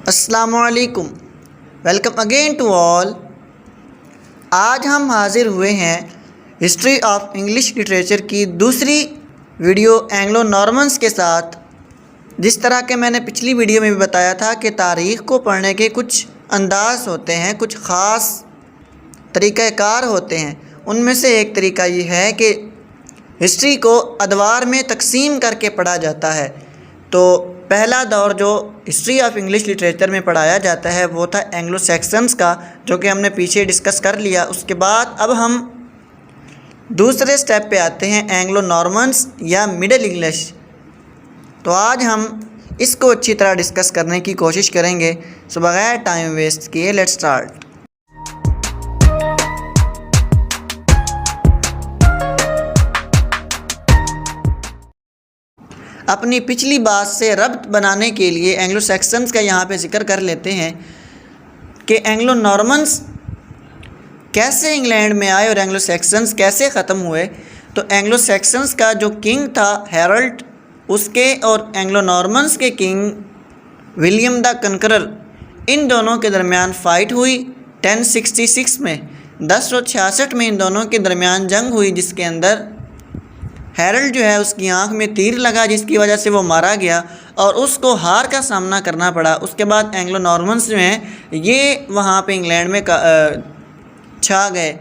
السلام علیکم، welcome again to all. آج ہم حاضر ہوئے ہیں ہسٹری آف انگلش لٹریچر کی دوسری ویڈیو اینگلو نارمنس کے ساتھ۔ جس طرح کہ میں نے پچھلی ویڈیو میں بھی بتایا تھا کہ تاریخ کو پڑھنے کے کچھ انداز ہوتے ہیں، کچھ خاص طریقہ کار ہوتے ہیں۔ ان میں سے ایک طریقہ یہ ہے کہ ہسٹری کو ادوار میں تقسیم کر کے پڑھا جاتا ہے۔ تو پہلا دور جو ہسٹری آف انگلش لٹریچر میں پڑھایا جاتا ہے وہ تھا اینگلو سیکسنز کا، جو کہ ہم نے پیچھے ڈسکس کر لیا۔ اس کے بعد اب ہم دوسرے سٹیپ پہ آتے ہیں، اینگلو نارمنس یا مڈل انگلش۔ تو آج ہم اس کو اچھی طرح ڈسکس کرنے کی کوشش کریں گے۔ سو بغیر ٹائم ویسٹ کیے لیٹس سٹارٹ۔ اپنی پچھلی بات سے ربط بنانے کے لیے اینگلو سیکسنز کا یہاں پہ ذکر کر لیتے ہیں کہ اینگلو نارمنس کیسے انگلینڈ میں آئے اور اینگلو سیکسنز کیسے ختم ہوئے۔ تو اینگلو سیکسنز کا جو کنگ تھا ہیرلڈ، اس کے اور اینگلو نارمنس کے کنگ ولیم دا کنکرر، ان دونوں کے درمیان فائٹ ہوئی 1066 میں۔ 1066 میں ان دونوں کے درمیان جنگ ہوئی، جس کے اندر ہیرلڈ جو ہے اس کی آنکھ میں تیر لگا، جس کی وجہ سے وہ مارا گیا اور اس کو ہار کا سامنا کرنا پڑا۔ اس کے بعد اینگلو نارمنس جو ہیں یہ وہاں پہ انگلینڈ میں چھا گئے۔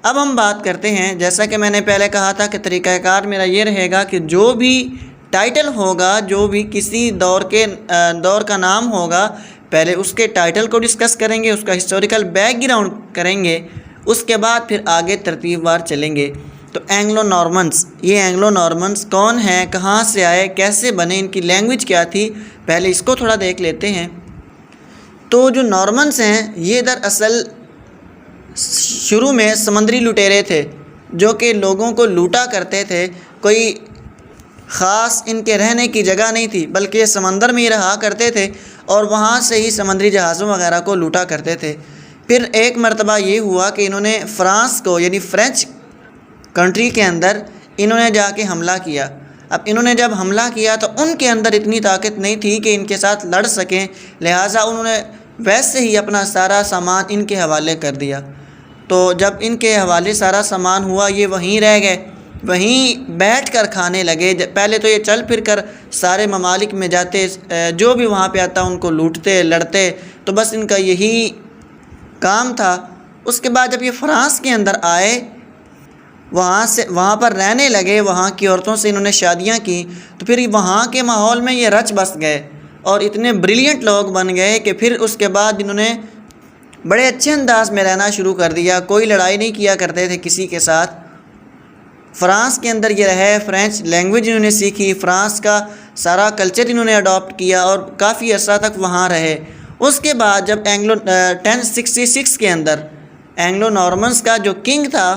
اب ہم بات کرتے ہیں، جیسا کہ میں نے پہلے کہا تھا کہ طریقہ کار میرا یہ رہے گا کہ جو بھی ٹائٹل ہوگا، جو بھی کسی دور کا نام ہوگا، پہلے اس کے ٹائٹل کو ڈسکس کریں گے، اس کا ہسٹوریکل بیک گراؤنڈ کریں گے، اس کے بعد پھر آگے ترتیب وار چلیں گے۔ تو اینگلو نارمنس، یہ اینگلو نارمنس کون ہیں، کہاں سے آئے، کیسے بنے، ان کی لینگویج کیا تھی، پہلے اس کو تھوڑا دیکھ لیتے ہیں۔ تو جو نارمنس ہیں یہ دراصل شروع میں سمندری لٹیرے تھے، جو کہ لوگوں کو لوٹا کرتے تھے۔ کوئی خاص ان کے رہنے کی جگہ نہیں تھی، بلکہ سمندر میں ہی رہا کرتے تھے اور وہاں سے ہی سمندری جہازوں وغیرہ کو لوٹا کرتے تھے۔ پھر ایک مرتبہ یہ ہوا کہ انہوں نے فرانس کو، یعنی فرینچ کنٹری کے اندر انہوں نے جا کے حملہ کیا۔ اب انہوں نے جب حملہ کیا تو ان کے اندر اتنی طاقت نہیں تھی کہ ان کے ساتھ لڑ سکیں، لہٰذا انہوں نے ویسے ہی اپنا سارا سامان ان کے حوالے کر دیا۔ تو جب ان کے حوالے سارا سامان ہوا، یہ وہیں رہ گئے، وہیں بیٹھ کر کھانے لگے۔ پہلے تو یہ چل پھر کر سارے ممالک میں جاتے، جو بھی وہاں پہ آتا ان کو لوٹتے لڑتے، تو بس ان کا یہی کام تھا۔ اس کے بعد جب یہ فرانس کے اندر آئے، وہاں پر رہنے لگے، وہاں کی عورتوں سے انہوں نے شادیاں کی، تو پھر وہاں کے ماحول میں یہ رچ بس گئے اور اتنے بریلینٹ لوگ بن گئے کہ پھر اس کے بعد انہوں نے بڑے اچھے انداز میں رہنا شروع کر دیا۔ کوئی لڑائی نہیں کیا کرتے تھے کسی کے ساتھ۔ فرانس کے اندر یہ رہے، فرینچ لینگویج انہوں نے سیکھی، فرانس کا سارا کلچر انہوں نے اڈاپٹ کیا اور کافی عرصہ تک وہاں رہے۔ اس کے بعد جب 1066 کے اندر اینگلو نارمنس کا جو کنگ تھا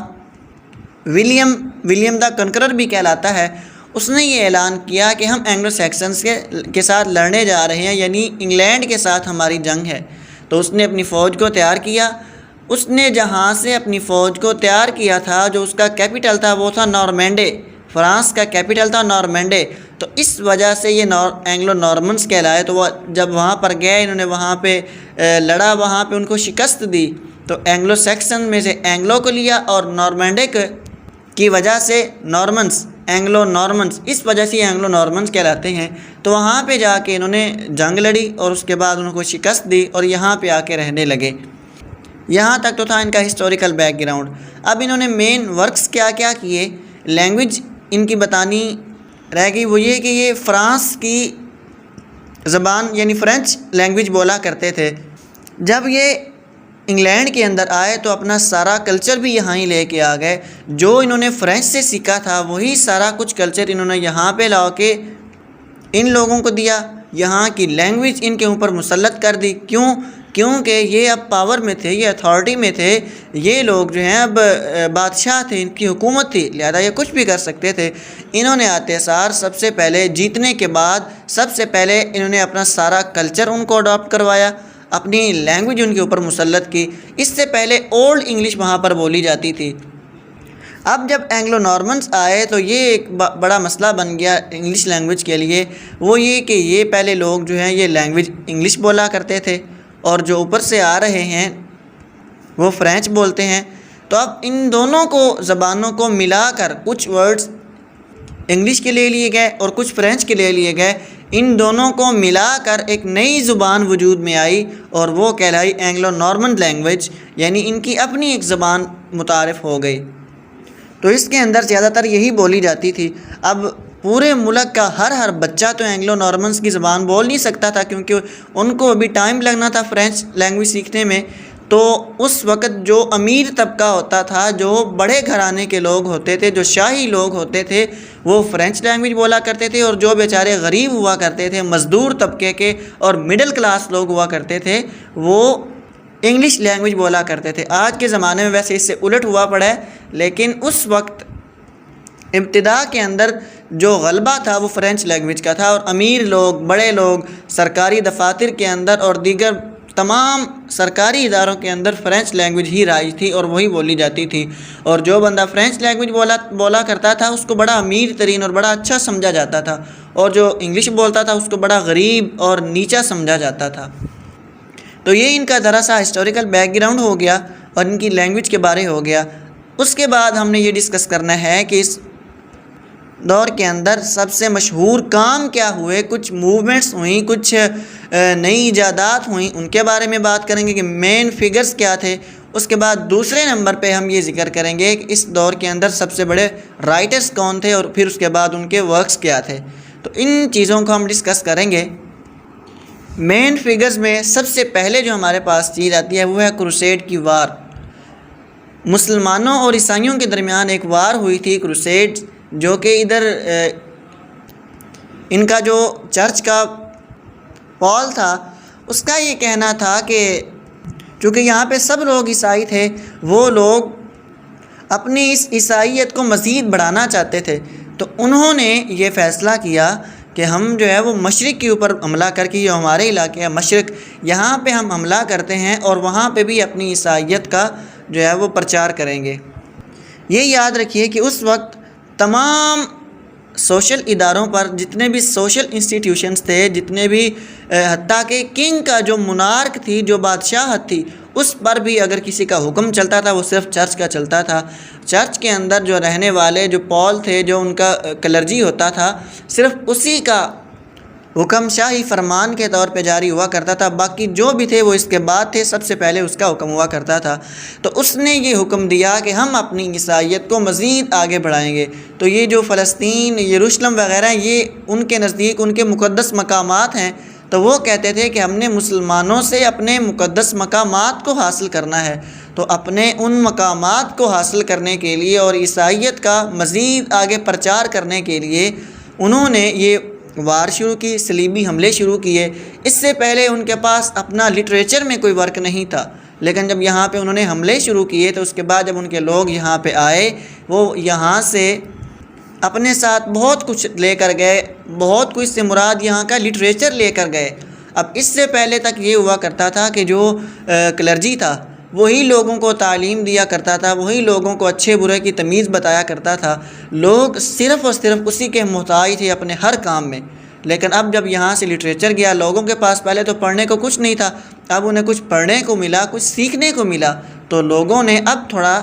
ولیم دا کنکرر بھی کہلاتا ہے، اس نے یہ اعلان کیا کہ ہم اینگلو سیکسنز کے ساتھ لڑنے جا رہے ہیں، یعنی انگلینڈ کے ساتھ ہماری جنگ ہے۔ تو اس نے اپنی فوج کو تیار کیا۔ اس نے جہاں سے اپنی فوج کو تیار کیا تھا، جو اس کا کیپٹل تھا وہ تھا نارمینڈے، فرانس کا کیپٹل تھا نارمینڈے۔ تو اس وجہ سے یہ اینگلو نارمنس کہلائے۔ تو وہ جب وہاں پر گئے، انہوں نے وہاں پہ لڑا، وہاں پہ ان کو شکست دی، تو اینگلو سیکسن میں سے اینگلو کو لیا اور نارمینڈے کی وجہ سے نارمنس، اینگلو نارمنس، اس وجہ سے اینگلو نارمنس کہلاتے ہیں۔ تو وہاں پہ جا کے انہوں نے جنگ لڑی اور اس کے بعد انہوں کو شکست دی اور یہاں پہ آ کے رہنے لگے۔ یہاں تک تو تھا ان کا ہسٹوریکل بیک گراؤنڈ۔ اب انہوں نے مین ورکس کیا کیا کیے، لینگویج ان کی بتانی رہ گئی، وہ یہ کہ یہ فرانس کی زبان یعنی فرینچ لینگویج بولا کرتے تھے۔ جب یہ انگلینڈ کے اندر آئے تو اپنا سارا کلچر بھی یہاں ہی لے کے آ گئے۔ جو انہوں نے فرینچ سے سیکھا تھا وہی سارا کچھ کلچر انہوں نے یہاں پہ لا کے ان لوگوں کو دیا، یہاں کی لینگویج ان کے اوپر مسلط کر دی۔ کیونکہ یہ اب پاور میں تھے، یہ اتھارٹی میں تھے، یہ لوگ جو ہیں اب بادشاہ تھے، ان کی حکومت تھی، لہذا یہ کچھ بھی کر سکتے تھے۔ انہوں نے آتے سار سب سے پہلے جیتنے کے بعد سب سے پہلے انہوں نے اپنا سارا کلچر ان کو اڈاپٹ کروایا، اپنی لینگویج ان کے اوپر مسلط کی۔ اس سے پہلے اولڈ انگلش وہاں پر بولی جاتی تھی۔ اب جب اینگلو نارمنس آئے تو یہ ایک بڑا مسئلہ بن گیا انگلش لینگویج کے لیے، وہ یہ کہ یہ پہلے لوگ جو ہیں یہ لینگویج انگلش بولا کرتے تھے، اور جو اوپر سے آ رہے ہیں وہ فرینچ بولتے ہیں۔ تو اب ان دونوں زبانوں کو ملا کر کچھ ورڈز انگلش کے لے لیے گئے اور کچھ فرینچ کے لے لیے گئے، ان دونوں کو ملا کر ایک نئی زبان وجود میں آئی اور وہ کہلائی اینگلو نارمن لینگویج، یعنی ان کی اپنی ایک زبان متعارف ہو گئی۔ تو اس کے اندر زیادہ تر یہی بولی جاتی تھی۔ اب پورے ملک کا ہر بچہ تو اینگلو نارمنس کی زبان بول نہیں سکتا تھا، کیونکہ ان کو ابھی ٹائم لگنا تھا فرینچ لینگویج سیکھنے میں۔ تو اس وقت جو امیر طبقہ ہوتا تھا، جو بڑے گھرانے کے لوگ ہوتے تھے، جو شاہی لوگ ہوتے تھے، وہ فرینچ لینگویج بولا کرتے تھے، اور جو بیچارے غریب ہوا کرتے تھے، مزدور طبقے کے اور مڈل کلاس لوگ ہوا کرتے تھے، وہ انگلش لینگویج بولا کرتے تھے۔ آج کے زمانے میں ویسے اس سے الٹ ہوا پڑا ہے، لیکن اس وقت ابتدا کے اندر جو غلبہ تھا وہ فرینچ لینگویج کا تھا، اور امیر لوگ، بڑے لوگ سرکاری دفاتر کے اندر اور دیگر تمام سرکاری اداروں کے اندر فرینچ لینگویج ہی رائج تھی اور وہی بولی جاتی تھی، اور جو بندہ فرینچ لینگویج بولا کرتا تھا اس کو بڑا امیر ترین اور بڑا اچھا سمجھا جاتا تھا، اور جو انگلش بولتا تھا اس کو بڑا غریب اور نیچا سمجھا جاتا تھا۔ تو یہ ان کا ذرا سا ہسٹوریکل بیک گراؤنڈ ہو گیا اور ان کی لینگویج کے بارے ہو گیا۔ اس کے بعد ہم نے یہ ڈسکس کرنا ہے کہ اس دور کے اندر سب سے مشہور کام کیا ہوئے، کچھ موومنٹس ہوئیں، کچھ نئی ایجادات ہوئیں، ان کے بارے میں بات کریں گے کہ مین فگرز کیا تھے۔ اس کے بعد دوسرے نمبر پہ ہم یہ ذکر کریں گے کہ اس دور کے اندر سب سے بڑے رائٹرز کون تھے، اور پھر اس کے بعد ان کے ورکس کیا تھے۔ تو ان چیزوں کو ہم ڈسکس کریں گے۔ مین فگرز میں سب سے پہلے جو ہمارے پاس چیز آتی ہے وہ ہے کروسیڈ کی وار۔ مسلمانوں اور عیسائیوں کے درمیان ایک وار ہوئی تھی، کروسیڈ، جو کہ ادھر ان کا جو چرچ کا پال تھا اس کا یہ کہنا تھا کہ چونکہ یہاں پہ سب لوگ عیسائی تھے، وہ لوگ اپنی اس عیسائیت کو مزید بڑھانا چاہتے تھے، تو انہوں نے یہ فیصلہ کیا کہ ہم جو ہے وہ مشرق کے اوپر حملہ کر کے، جو ہمارے علاقے ہے مشرق، یہاں پہ ہم حملہ کرتے ہیں اور وہاں پہ بھی اپنی عیسائیت کا جو ہے وہ پرچار کریں گے۔ یہ یاد رکھیے کہ اس وقت تمام سوشل اداروں پر جتنے بھی سوشل انسٹیٹیوشنز تھے، جتنے بھی حتیٰ کہ کنگ کا جو منارک تھی، جو بادشاہت تھی، اس پر بھی اگر کسی کا حکم چلتا تھا وہ صرف چرچ کا چلتا تھا۔ چرچ کے اندر جو رہنے والے جو پال تھے، جو ان کا کلرجی ہوتا تھا، صرف اسی کا حکم شاہی فرمان کے طور پہ جاری ہوا کرتا تھا، باقی جو بھی تھے وہ اس کے بعد تھے، سب سے پہلے اس کا حکم ہوا کرتا تھا۔ تو اس نے یہ حکم دیا کہ ہم اپنی عیسائیت کو مزید آگے بڑھائیں گے۔ تو یہ جو فلسطین، یروشلم وغیرہ، یہ ان کے نزدیک ان کے مقدس مقامات ہیں، تو وہ کہتے تھے کہ ہم نے مسلمانوں سے اپنے مقدس مقامات کو حاصل کرنا ہے۔ تو اپنے ان مقامات کو حاصل کرنے کے لیے اور عیسائیت کا مزید آگے پرچار کرنے کے لیے انہوں نے یہ وار شروع کی، صلیبی حملے شروع کیے۔ اس سے پہلے ان کے پاس اپنا لٹریچر میں کوئی ورک نہیں تھا، لیکن جب یہاں پہ انہوں نے حملے شروع کیے تو اس کے بعد جب ان کے لوگ یہاں پہ آئے، وہ یہاں سے اپنے ساتھ بہت کچھ لے کر گئے، بہت کچھ سے مراد یہاں کا لٹریچر لے کر گئے۔ اب اس سے پہلے تک یہ ہوا کرتا تھا کہ جو کلرجی تھا وہی لوگوں کو تعلیم دیا کرتا تھا، وہی لوگوں کو اچھے برے کی تمیز بتایا کرتا تھا، لوگ صرف اور صرف اسی کے محتاج تھے اپنے ہر کام میں۔ لیکن اب جب یہاں سے لٹریچر گیا، لوگوں کے پاس پہلے تو پڑھنے کو کچھ نہیں تھا، اب انہیں کچھ پڑھنے کو ملا، کچھ سیکھنے کو ملا، تو لوگوں نے اب تھوڑا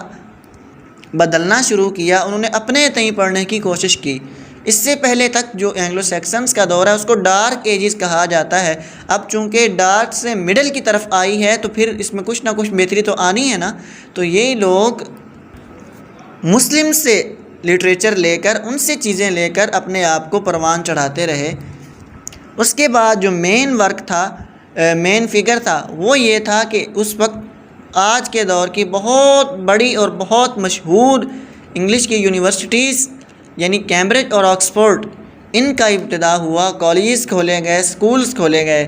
بدلنا شروع کیا، انہوں نے اپنے تئیں پڑھنے کی کوشش کی۔ اس سے پہلے تک جو اینگلو سیکسنز کا دور ہے اس کو ڈارک ایجز کہا جاتا ہے۔ اب چونکہ ڈارک سے مڈل کی طرف آئی ہے تو پھر اس میں کچھ نہ کچھ بہتری تو آنی ہے نا، تو یہ لوگ مسلم سے لٹریچر لے کر، ان سے چیزیں لے کر اپنے آپ کو پروان چڑھاتے رہے۔ اس کے بعد جو مین ورک تھا، مین فگر تھا، وہ یہ تھا کہ اس وقت آج کے دور کی بہت بڑی اور بہت مشہور انگلش کی یونیورسٹیز یعنی کیمبرج اور آکسفورڈ، ان کا ابتدا ہوا، کالجز کھولے گئے، سکولز کھولے گئے،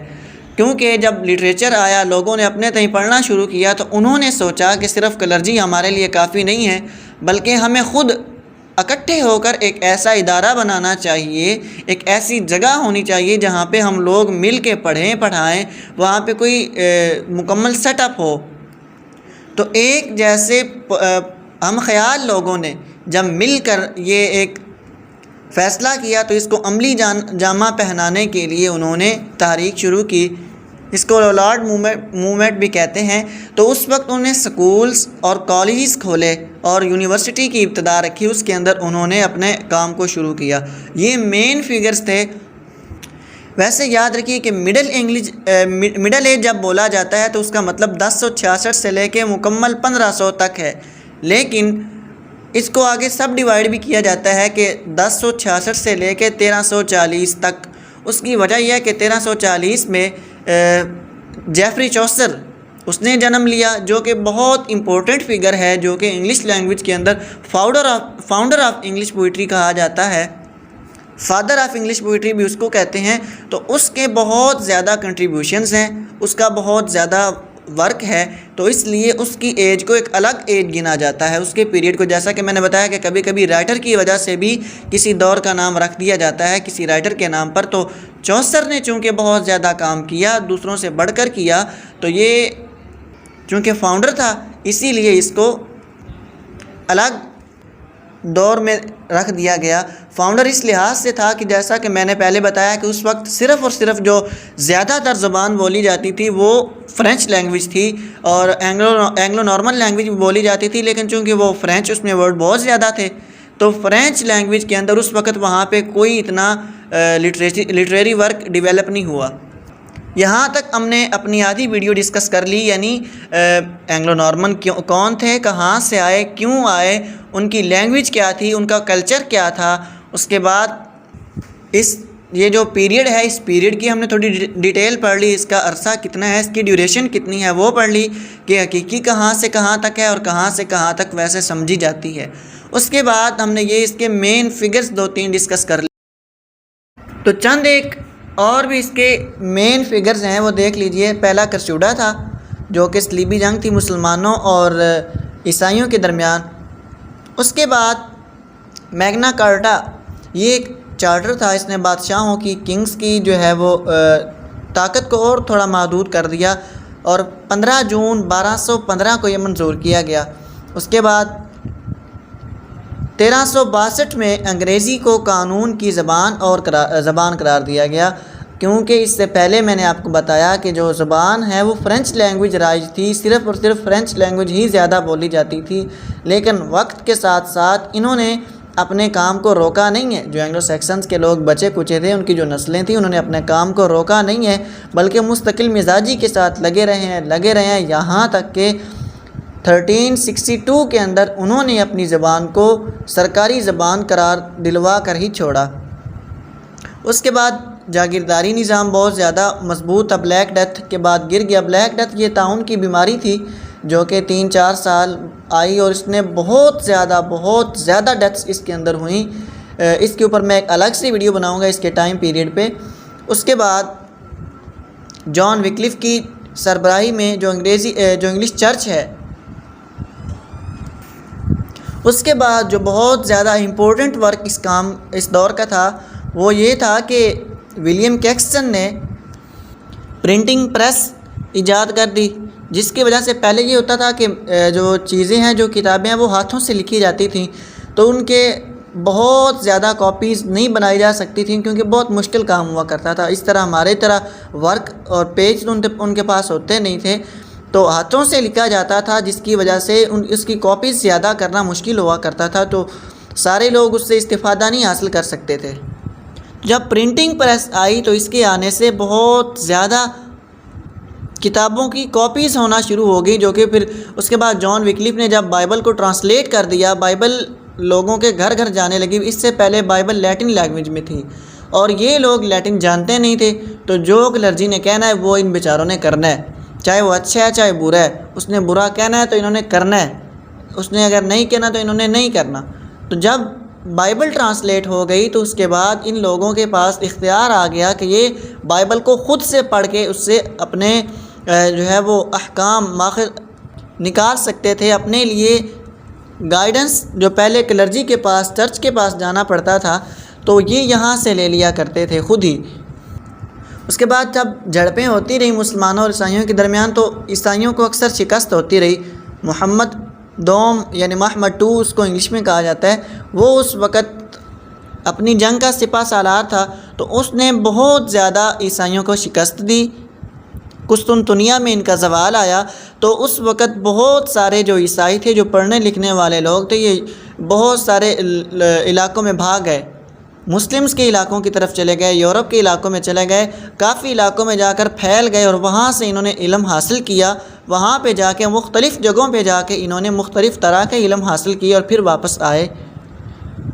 کیونکہ جب لٹریچر آیا، لوگوں نے اپنے تئیں پڑھنا شروع کیا، تو انہوں نے سوچا کہ صرف کلرجی ہمارے لیے کافی نہیں ہے، بلکہ ہمیں خود اکٹھے ہو کر ایک ایسا ادارہ بنانا چاہیے، ایک ایسی جگہ ہونی چاہیے جہاں پہ ہم لوگ مل کے پڑھیں پڑھائیں، وہاں پہ کوئی مکمل سیٹ اپ ہو۔ تو ایک جیسے ہم خیال لوگوں نے جب مل کر یہ ایک فیصلہ کیا تو اس کو عملی جامہ پہنانے کے لیے انہوں نے تحریک شروع کی، اس کو لارڈ موومنٹ بھی کہتے ہیں۔ تو اس وقت انہوں نے سکولز اور کالجز کھولے اور یونیورسٹی کی ابتدا رکھی، اس کے اندر انہوں نے اپنے کام کو شروع کیا۔ یہ مین فگرز تھے۔ ویسے یاد رکھیے کہ مڈل ایج جب بولا جاتا ہے تو اس کا مطلب 1066 سے لے کے مکمل 1500 تک ہے، لیکن اس کو آگے سب ڈیوائیڈ بھی کیا جاتا ہے کہ 1066 سے لے کے 1340 تک۔ اس کی وجہ یہ ہے کہ 1340 میں جیفری چوسر اس نے جنم لیا، جو کہ بہت امپورٹنٹ فگر ہے، جو کہ انگلش لینگویج کے اندر فاؤنڈر آف انگلش پوئٹری کہا جاتا ہے، فادر آف انگلش پوئٹری بھی اس کو کہتے ہیں۔ تو اس کے بہت زیادہ کنٹریبیوشنز ہیں، اس کا بہت زیادہ ورک ہے، تو اس لیے اس کی ایج کو ایک الگ ایج گنا جاتا ہے، اس کے پیریڈ کو۔ جیسا کہ میں نے بتایا کہ کبھی کبھی رائٹر کی وجہ سے بھی کسی دور کا نام رکھ دیا جاتا ہے کسی رائٹر کے نام پر۔ تو چوسر نے چونکہ بہت زیادہ کام کیا، دوسروں سے بڑھ کر کیا، تو یہ چونکہ فاؤنڈر تھا اسی لیے اس کو الگ دور میں رکھ دیا گیا۔ فاؤنڈر اس لحاظ سے تھا کہ جیسا کہ میں نے پہلے بتایا کہ اس وقت صرف اور صرف جو زیادہ تر زبان بولی جاتی تھی وہ فرینچ لینگویج تھی، اور اینگلو نارمل لینگویج بھی بولی جاتی تھی، لیکن چونکہ وہ فرینچ اس میں ورڈ بہت زیادہ تھے، تو فرینچ لینگویج کے اندر اس وقت وہاں پہ کوئی اتنا لٹریری ورک ڈیولپ نہیں ہوا۔ یہاں تک ہم نے اپنی آدھی ویڈیو ڈسکس کر لی، یعنی اینگلو نارمن کون تھے، کہاں سے آئے، کیوں آئے، ان کی لینگویج کیا تھی، ان کا کلچر کیا تھا۔ اس کے بعد یہ جو پیریڈ ہے، اس پیریڈ کی ہم نے تھوڑی ڈیٹیل پڑھ لی، اس کا عرصہ کتنا ہے، اس کی ڈیوریشن کتنی ہے وہ پڑھ لی، کہ حقیقی کہاں سے کہاں تک ہے اور کہاں سے کہاں تک ویسے سمجھی جاتی ہے۔ اس کے بعد ہم نے یہ اس کے مین فگرز 2-3 ڈسکس کر لی، تو چند ایک اور بھی اس کے مین فگرز ہیں وہ دیکھ لیجئے۔ پہلا کرسوڈا تھا، جو کہ صلیبی جنگ تھی مسلمانوں اور عیسائیوں کے درمیان۔ اس کے بعد میگنا کارٹا، یہ ایک چارٹر تھا، اس نے بادشاہوں کی، کنگز کی جو ہے وہ طاقت کو اور تھوڑا محدود کر دیا، اور 15 جون 1215 کو یہ منظور کیا گیا۔ اس کے بعد 1362 میں انگریزی کو قانون کی زبان قرار دیا گیا، کیونکہ اس سے پہلے میں نے آپ کو بتایا کہ جو زبان ہے وہ فرینچ لینگویج رائج تھی، صرف اور صرف فرینچ لینگویج ہی زیادہ بولی جاتی تھی، لیکن وقت کے ساتھ ساتھ انہوں نے اپنے کام کو روکا نہیں ہے۔ جو اینگلو سیکسنز کے لوگ بچے کچے تھے، ان کی جو نسلیں تھیں، انہوں نے اپنے کام کو روکا نہیں ہے، بلکہ مستقل مزاجی کے ساتھ لگے رہے ہیں، یہاں تک کہ 1362 کے اندر انہوں نے اپنی زبان کو سرکاری زبان قرار دلوا کر ہی چھوڑا۔ اس کے بعد جاگیرداری نظام بہت زیادہ مضبوط تھا۔ بلیک ڈیتھ کے بعد گر گیا۔ بلیک ڈیتھ یہ طاعون کی بیماری تھی جو کہ 3-4 سال آئی، اور اس نے بہت زیادہ ڈیتھس اس کے اندر ہوئیں۔ اس کے اوپر میں ایک الگ سی ویڈیو بناؤں گا اس کے ٹائم پیریڈ پہ۔ اس کے بعد جان وکلف کی سربراہی میں جو انگلش چرچ ہے، اس کے بعد جو بہت زیادہ امپورٹنٹ ورک اس دور کا تھا وہ یہ تھا کہ ولیم کیکسٹن نے پرنٹنگ پریس ایجاد کر دی، جس کی وجہ سے پہلے یہ ہوتا تھا کہ جو چیزیں ہیں، جو کتابیں ہیں، وہ ہاتھوں سے لکھی جاتی تھیں، تو ان کے بہت زیادہ کاپیز نہیں بنائی جا سکتی تھیں، کیونکہ بہت مشکل کام ہوا کرتا تھا۔ اس طرح ہمارے طرح ورک اور پیج ان کے پاس ہوتے نہیں تھے، تو ہاتھوں سے لکھا جاتا تھا، جس کی وجہ سے اس کی کاپیز زیادہ کرنا مشکل ہوا کرتا تھا، تو سارے لوگ اس سے استفادہ نہیں حاصل کر سکتے تھے۔ جب پرنٹنگ پریس آئی تو اس کے آنے سے بہت زیادہ کتابوں کی کاپیز ہونا شروع ہو گئی، جو کہ پھر اس کے بعد جان وکلف نے جب بائبل کو ٹرانسلیٹ کر دیا، بائبل لوگوں کے گھر گھر جانے لگی۔ اس سے پہلے بائبل لیٹن لینگویج میں تھی، اور یہ لوگ لیٹن جانتے نہیں تھے، تو جو کلرجی نے کہنا ہے وہ ان بیچاروں نے کرنا ہے، چاہے وہ اچھا ہے چاہے برا ہے۔ اس نے برا کہنا ہے تو انہوں نے کرنا ہے، اس نے اگر نہیں کہنا تو انہوں نے نہیں کرنا۔ تو جب بائبل ٹرانسلیٹ ہو گئی تو اس کے بعد ان لوگوں کے پاس اختیار آ گیا کہ یہ بائبل کو خود سے پڑھ کے اس سے اپنے جو ہے وہ احکام نکال سکتے تھے اپنے لیے۔ گائیڈنس جو پہلے کلرجی کے پاس، چرچ کے پاس جانا پڑتا تھا، تو یہ یہاں سے لے لیا کرتے تھے خود ہی۔ اس کے بعد جب جھڑپیں ہوتی رہی مسلمانوں اور عیسائیوں کے درمیان، تو عیسائیوں کو اکثر شکست ہوتی رہی۔ محمد دوم یعنی محمد ٹو اس کو انگلش میں کہا جاتا ہے، وہ اس وقت اپنی جنگ کا سپہ سالار تھا، تو اس نے بہت زیادہ عیسائیوں کو شکست دی۔ قسطنطنیہ میں ان کا زوال آیا تو اس وقت بہت سارے جو عیسائی تھے، جو پڑھنے لکھنے والے لوگ تھے، یہ بہت سارے علاقوں میں بھاگ گئے، مسلمز کے علاقوں کی طرف چلے گئے، یورپ کے علاقوں میں چلے گئے، کافی علاقوں میں جا کر پھیل گئے، اور وہاں سے انہوں نے علم حاصل کیا۔ وہاں پہ جا کے مختلف جگہوں پہ جا کے انہوں نے مختلف طرح کے علم حاصل کیے اور پھر واپس آئے۔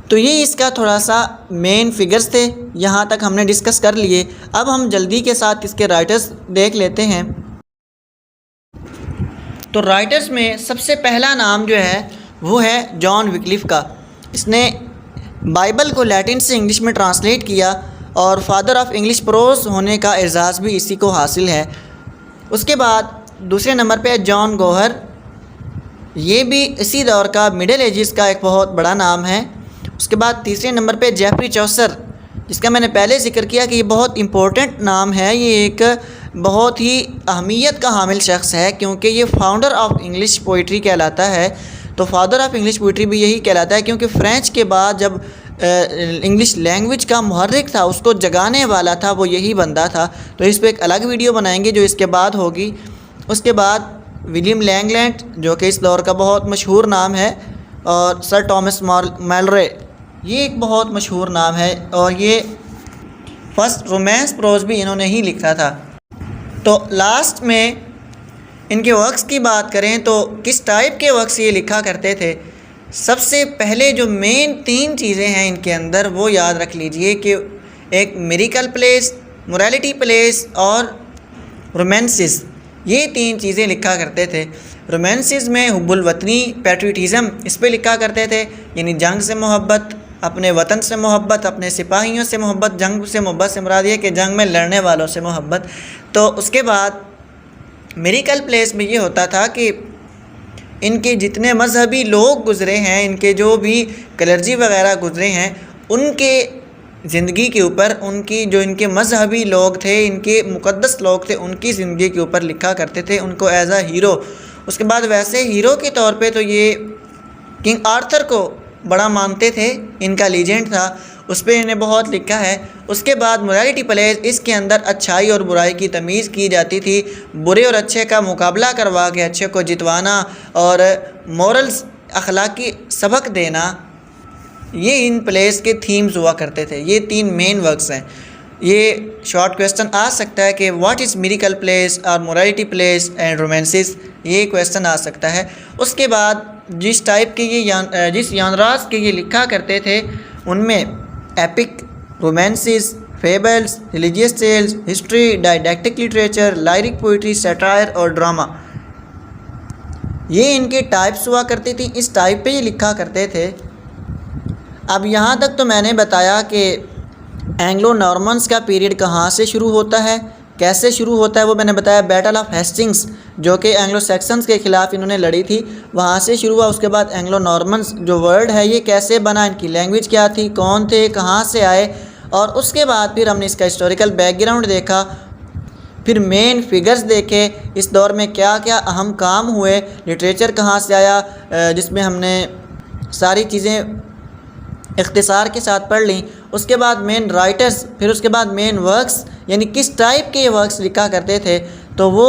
تو یہ اس کا تھوڑا سا مین فگرز تھے، یہاں تک ہم نے ڈسکس کر لیے۔ اب ہم جلدی کے ساتھ اس کے رائٹرز دیکھ لیتے ہیں۔ تو رائٹرز میں سب سے پہلا نام جو ہے وہ ہے جان وکلیف کا۔ اس نے بائبل کو لیٹن سے انگلش میں ٹرانسلیٹ کیا اور فادر آف انگلش پروز ہونے کا اعزاز بھی اسی کو حاصل ہے۔ اس کے بعد دوسرے نمبر پہ جان گوہر، یہ بھی اسی دور کا مڈل ایجز کا ایک بہت بڑا نام ہے۔ اس کے بعد تیسرے نمبر پہ جیفری چوسر، جس کا میں نے پہلے ذکر کیا کہ یہ بہت امپورٹنٹ نام ہے، یہ ایک بہت ہی اہمیت کا حامل شخص ہے کیونکہ یہ فاؤنڈر آف انگلش پوئٹری کہلاتا ہے۔ تو فادر آف انگلش پوئٹری بھی یہی کہلاتا ہے کیونکہ فرینچ کے بعد جب انگلش لینگویج کا محرک تھا، اس کو جگانے والا تھا، وہ یہی بندہ تھا۔ تو اس پہ ایک الگ ویڈیو بنائیں گے جو اس کے بعد ہوگی۔ اس کے بعد ولیم لینگلینڈ، جو کہ اس دور کا بہت مشہور نام ہے، اور سر ٹامس میلرے، یہ ایک بہت مشہور نام ہے، اور یہ فرسٹ رومانس پروز بھی انہوں نے ہی لکھا تھا۔ تو لاسٹ میں ان کے ورکس کی بات کریں تو کس ٹائپ کے ورکس یہ لکھا کرتے تھے، سب سے پہلے جو مین 3 چیزیں ہیں ان کے اندر وہ یاد رکھ لیجئے کہ ایک میریکل پلیس، موریلٹی پلیس اور رومانسز، یہ 3 چیزیں لکھا کرتے تھے۔ رومانسز میں حب الوطنی، پیٹریٹزم، اس پہ لکھا کرتے تھے، یعنی جنگ سے محبت، اپنے وطن سے محبت، اپنے سپاہیوں سے محبت۔ جنگ سے محبت سے مراد یہ کہ جنگ میں لڑنے والوں سے محبت۔ تو اس کے بعد میریکل پلیس میں یہ ہوتا تھا کہ ان کے جتنے مذہبی لوگ گزرے ہیں، ان کے جو بھی کلرجی وغیرہ گزرے ہیں، ان کے زندگی کے اوپر، ان کے مذہبی لوگ تھے، ان کے مقدس لوگ تھے، ان کی زندگی کے اوپر لکھا کرتے تھے ان کو ایز اے ہیرو۔ اس کے بعد ویسے ہیرو کے طور پہ تو یہ کنگ آرتھر کو بڑا مانتے تھے، ان کا لیجنڈ تھا، اس پہ انہیں بہت لکھا ہے۔ اس کے بعد موریلٹی پلیس، اس کے اندر اچھائی اور برائی کی تمیز کی جاتی تھی، برے اور اچھے کا مقابلہ کروا کے اچھے کو جتوانا اور مورلز، اخلاقی سبق دینا، یہ ان پلیس کے تھیمز ہوا کرتے تھے۔ یہ 3 مین ورکس ہیں۔ یہ شارٹ کویسچن آ سکتا ہے کہ واٹ از میریکل پلیس اور موریلٹی پلیس اینڈ رومانسز، یہ کویسچن آ سکتا ہے۔ اس کے بعد جس ٹائپ کے جس ژانرز کے یہ لکھا کرتے تھے، ان میں epic, romances, fables, religious tales, history, didactic literature, lyric poetry, satire اور ڈرامہ، یہ ان کے ٹائپس ہوا کرتی تھی۔ اس ٹائپ پہ یہ لکھا کرتے تھے۔ اب یہاں تک تو میں نے بتایا کہ اینگلو نارمنز کا پیریڈ کہاں سے شروع ہوتا ہے، کیسے شروع ہوتا ہے، وہ میں نے بتایا بیٹل آف ہیسٹنگز، جو کہ اینگلو سیکسنز کے خلاف انہوں نے لڑی تھی، وہاں سے شروع ہوا۔ اس کے بعد اینگلو نارمنز جو ورڈ ہے یہ کیسے بنا، ان کی لینگویج کیا تھی، کون تھے، کہاں سے آئے، اور اس کے بعد پھر ہم نے اس کا ہسٹوریکل بیک گراؤنڈ دیکھا، پھر مین فگرز دیکھے، اس دور میں کیا کیا اہم کام ہوئے، لٹریچر کہاں سے آیا، جس میں ہم نے ساری چیزیں اختصار کے ساتھ پڑھ لیں۔ اس کے بعد مین رائٹرز، پھر اس کے بعد مین ورکس، یعنی کس ٹائپ کے یہ ورکس لکھا کرتے تھے، تو وہ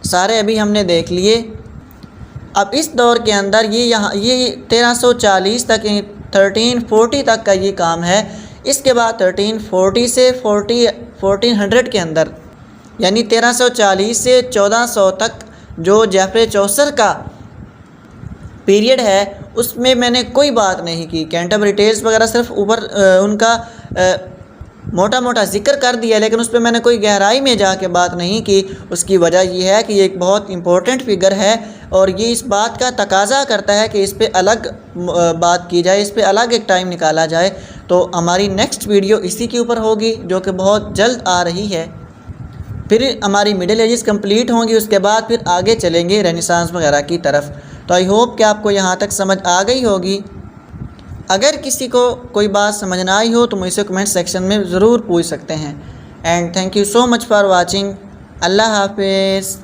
سارے ابھی ہم نے دیکھ لیے۔ اب اس دور کے اندر یہ 1340 تک، 1340 تک کا یہ کام ہے۔ اس کے بعد 1340 سے 1400 کے اندر، یعنی 1340 سے 1400 تک جو جیفری چوسر کا پیریڈ ہے، اس میں میں نے کوئی بات نہیں کی، کینٹربری ٹیلز وغیرہ صرف اوپر ان کا موٹا موٹا ذکر کر دیا، لیکن اس پہ میں نے کوئی گہرائی میں جا کے بات نہیں کی۔ اس کی وجہ یہ ہے کہ یہ ایک بہت امپورٹنٹ فگر ہے، اور یہ اس بات کا تقاضا کرتا ہے کہ اس پہ الگ بات کی جائے، اس پہ الگ ایک ٹائم نکالا جائے۔ تو ہماری نیکسٹ ویڈیو اسی کے اوپر ہوگی، جو کہ بہت جلد آ رہی ہے۔ پھر ہماری مڈل ایجز کمپلیٹ ہوں گی، اس کے بعد پھر آگے چلیں گے رینیسانس وغیرہ کی طرف۔ تو آئی ہوپ کہ آپ کو یہاں تک سمجھ آ گئی ہوگی۔ اگر کسی کو کوئی بات سمجھ نہ آئی ہو تو مجھ سے کمنٹ سیکشن میں ضرور پوچھ سکتے ہیں۔ And thank you so much for watching. اللہ حافظ۔